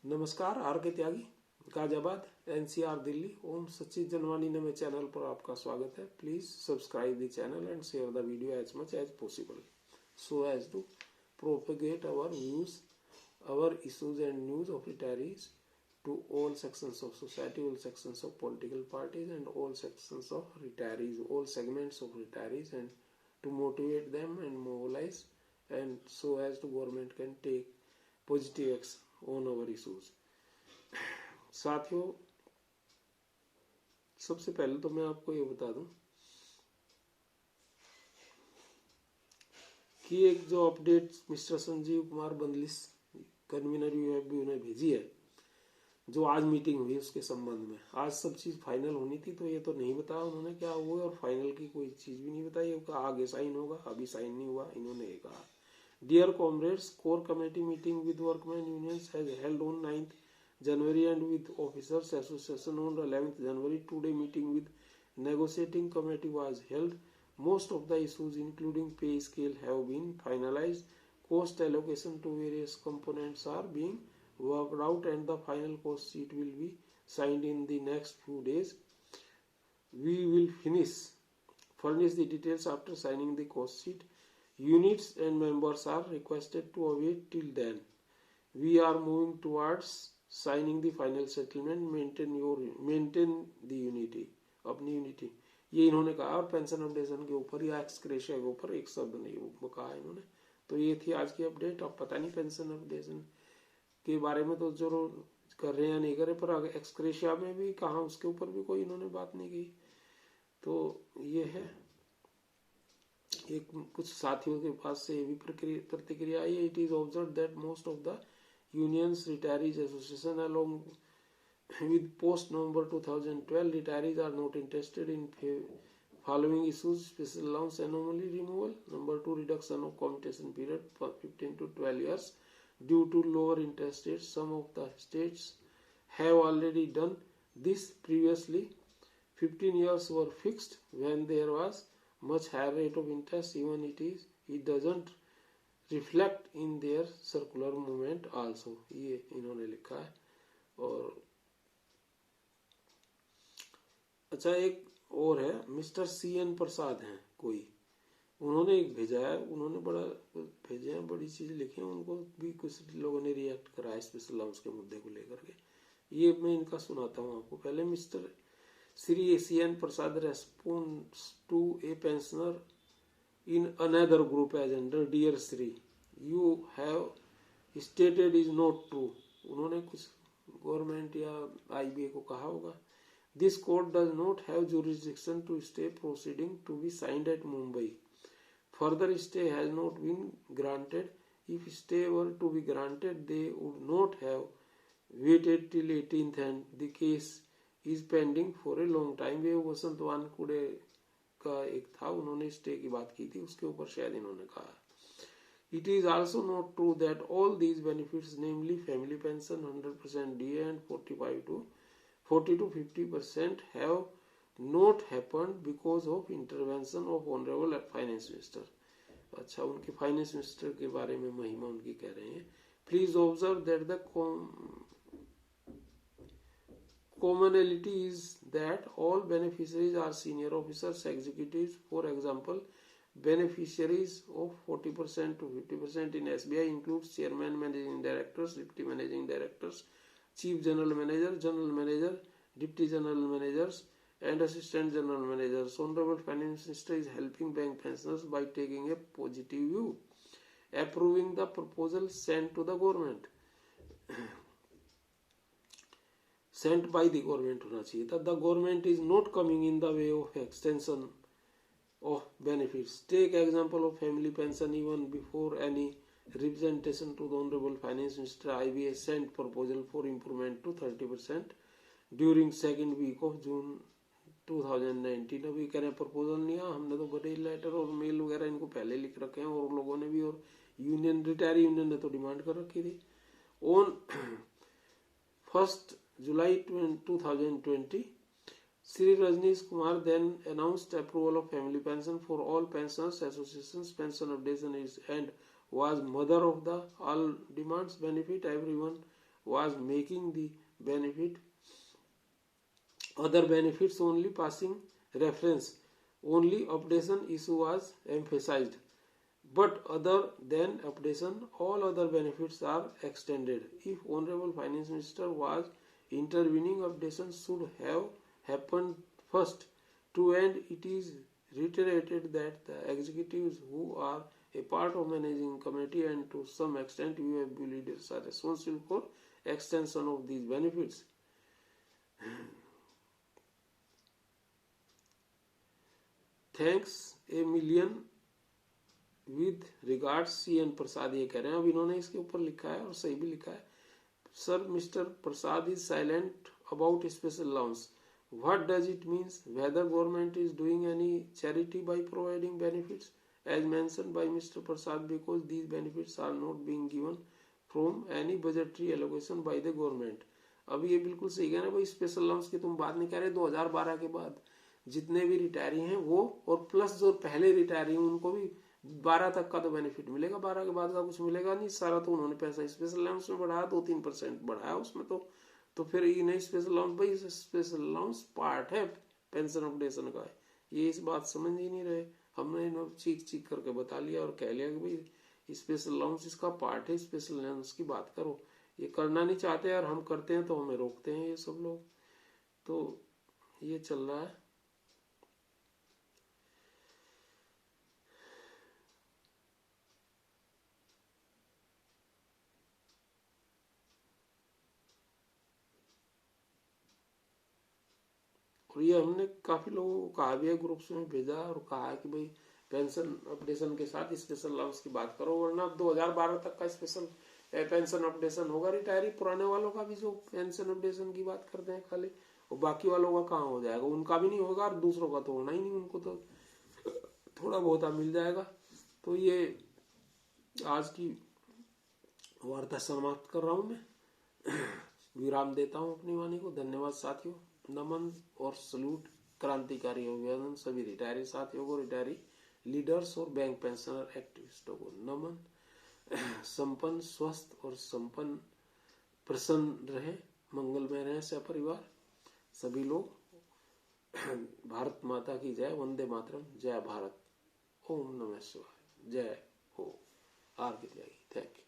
नमस्कार, R K Tyagi, Ghaziabad, NCR, Delhi. ओम सच्चिद जनवाणी नमे चैनल पर आपका स्वागत है। Please subscribe the channel and share the video as much as possible so as to propagate our views, our issues and news of retirees to all sections of society, all sections of political parties and all sections of retirees, all segments of retirees, and to motivate them and mobilize, and so as the government can take positive action on our issues. साथियों, सबसे पहले तो मैं आपको ये बता दूं कि एक जो अपडेट मिस्टर संजीव कुमार बंदलिस कन्वीनर यूएफबी ने भेजी है, जो आज मीटिंग हुई उसके संबंध में। आज सब चीज फाइनल होनी थी, तो ये तो नहीं बताया उन्होंने क्या हुआ, और फाइनल की कोई चीज भी नहीं बताई। आगे साइन होगा, अभी साइन नहीं हुआ। इन्होंने ये कहा, dear comrades, core committee meeting with workman unions has held on 9th January and with officers association on 11th January. Today meeting with negotiating committee was held. Most of the issues including pay scale have been finalized. Cost allocation to various components are being worked out and the final cost sheet will be signed in the next few days. We will furnish the details after signing the cost sheet. Units and members are requested to await till then. We are moving towards signing the final settlement. Maintain the unity, अपनी unity, ये इन्होंने कहा। और pension updation के ऊपर या एक्सक्रेशिया के ऊपर एक शब्द नहीं कहा इन्होंने। तो ये थी आज की अपडेट। अब पता नहीं पेंशन अपडेशन के बारे में तो जो कर रहे हैं या नहीं कर रहे, पर एक्सक्रेशिया में भी कहा, उसके ऊपर भी कोई इन्होंने बात नहीं की। तो ये है एक कुछ साथियों के पास से ये भी प्रतिक्रिया आई है। It is observe that most of the unions, retirees association along with post November 2012 retirees are not interested in following issues: special allowance anomaly removal, number 2 reduction of commutation period for 15 to 12 years due to lower interest rates. Some of the states have already done this previously. 15 years were fixed when there was much higher rate of interest. Even it doesn't reflect in their circular movement also, ये इन्होंने लिखा है। और अच्छा, एक और है, mister CN प्रसाद हैं कोई, उन्होंने एक भेजा है, उन्होंने बड़ा भेजे हैं, बड़ी चीज लिखी है। उनको भी कुछ लोगों ने रिएक्ट करा है स्पेशल अलाउंस के मुद्दे को लेकर के। ये मैं इनका सुनाता हूँ आपको। पहले mister Shri CN Prasad response to a pensioner in another group as under, dear Sri, you have stated is not true. उन्होंने कुछ गवर्नमेंट या IBA को कहा होगा। This court does not have jurisdiction to stay proceeding to be signed at Mumbai. Further stay has not been granted. If stay were to be granted, they would not have waited till 18th and the case is pending for a long time. वे वसंत वानकुड़े का एक था, उन्होंने stay की बात की थी, उसके ऊपर शायद इन्होंने कहा। It is also not true that all these benefits, namely family pension 100% DA and 40 to 50% have not happened because of intervention of honourable finance minister. अच्छा, उनके फाइनेंस मिनिस्टर के बारे में महिमा उनकी कह रहे हैं। Please observe that the commonality is that all beneficiaries are senior officers, executives. For example, beneficiaries of 40% to 50% in SBI includes chairman, managing directors, deputy managing directors, chief general manager, deputy general managers, and assistant general managers. Honorable Finance Minister is helping bank pensioners by taking a positive view, approving the proposal sent to the government. Sent by the government होना चाहिए था। The government is not coming in the way of extension of benefits. Take example of family pension. Even before any representation to the Honorable Finance Minister, IBA sent proposal for improvement to 30% during second week of June 2019. अभी कह रहे हैं proposal नहीं आया, हमने तो बड़े letter और मेल वगैरह इनको पहले लिख रखे हैं, और लोगों ने भी, और यूनियन, रिटायर यूनियन ने तो डिमांड कर रखी थी। On 1st July 2020, Sri Rajneesh Kumar then announced approval of family pension for all pensioners associations. Pension updation is and was mother of the all demands benefit. Everyone was making the benefit other benefits only passing reference. Only updation issue was emphasized. But other than updation, all other benefits are extended. If Honorable Finance Minister was intervening, updation should have happened first. To end, it is reiterated that the executives who are a part of managing committee and to some extent UFB leaders are responsible for extension of these benefits. Thanks a million with regard CN प्रसाद, ये कह रहे हैं। अब इन्होंने इसके ऊपर लिखा है और सही भी लिखा है। Sir, mister Prasad is silent about special allowance. What does it means? Whether government is doing any charity by providing benefits as mentioned by Mr. Prasad, because these benefits are not being given from any budgetary allocation by the government. अब ये बिल्कुल सही है ना भाई, special allowance की तुम बात नहीं कर रहे। 2012 के बाद जितने भी रिटायरी हैं वो और प्लस जो पहले रिटायरी हैं उनको भी 12 तक का तो बेनिफिट मिलेगा, 12 के बाद का कुछ मिलेगा नहीं। सारा तो उन्होंने पैसा स्पेशल अलाउंस में बढ़ाया, 2-3% बढ़ाया उसमें। तो फिर ये नहीं स्पेशल अलाउंस, भाई स्पेशल अलाउंस पार्ट है पेंशन अपडेशन का। ये इस बात समझ ही नहीं रहे। हमने इन्हों चीख करके बता लिया और कह लिया कि भाई स्पेशल अलाउंस इसका पार्ट है, स्पेशल अलाउंस की बात करो। ये करना नहीं चाहते और हम करते हैं तो हमें रोकते हैं ये सब लोग। तो ये चल रहा है। और ये हमने काफी लोगों को कहा भी है, ग्रुप्स में भेजा और कहा है कि भाई पेंशन अपडेशन के साथ स्पेशल अलाउंस की बात करो, वरना 2012 तक का स्पेशल पेंशन अपडेशन होगा। रिटायरी पुराने वालों का भी जो पेंशन अपडेशन की बात करते हैं खाली, और बाकी वालों का कहाँ हो जाएगा? उनका भी नहीं होगा और दूसरों का तो होना ही नहीं, उनको तो थोड़ा बहुत मिल जाएगा। तो ये आज की वार्ता समाप्त कर रहा हूं मैं, विराम देता हूं अपनी वाणी को। धन्यवाद साथियों। नमन और सल्यूट क्रांतिकारी अभिवादन सभी रिटायरी साथियों को, रिटायरी लीडर्स और बैंक पेंशनर एक्टिविस्टों को नमन। संपन्न, स्वस्थ और संपन्न, प्रसन्न रहे, मंगलमय रहे सपरिवार सभी लोग। भारत माता की जय। वंदे मातरम। जय भारत। ओम नमः शिवाय। जय हो। आरती जाएगी। Thank you.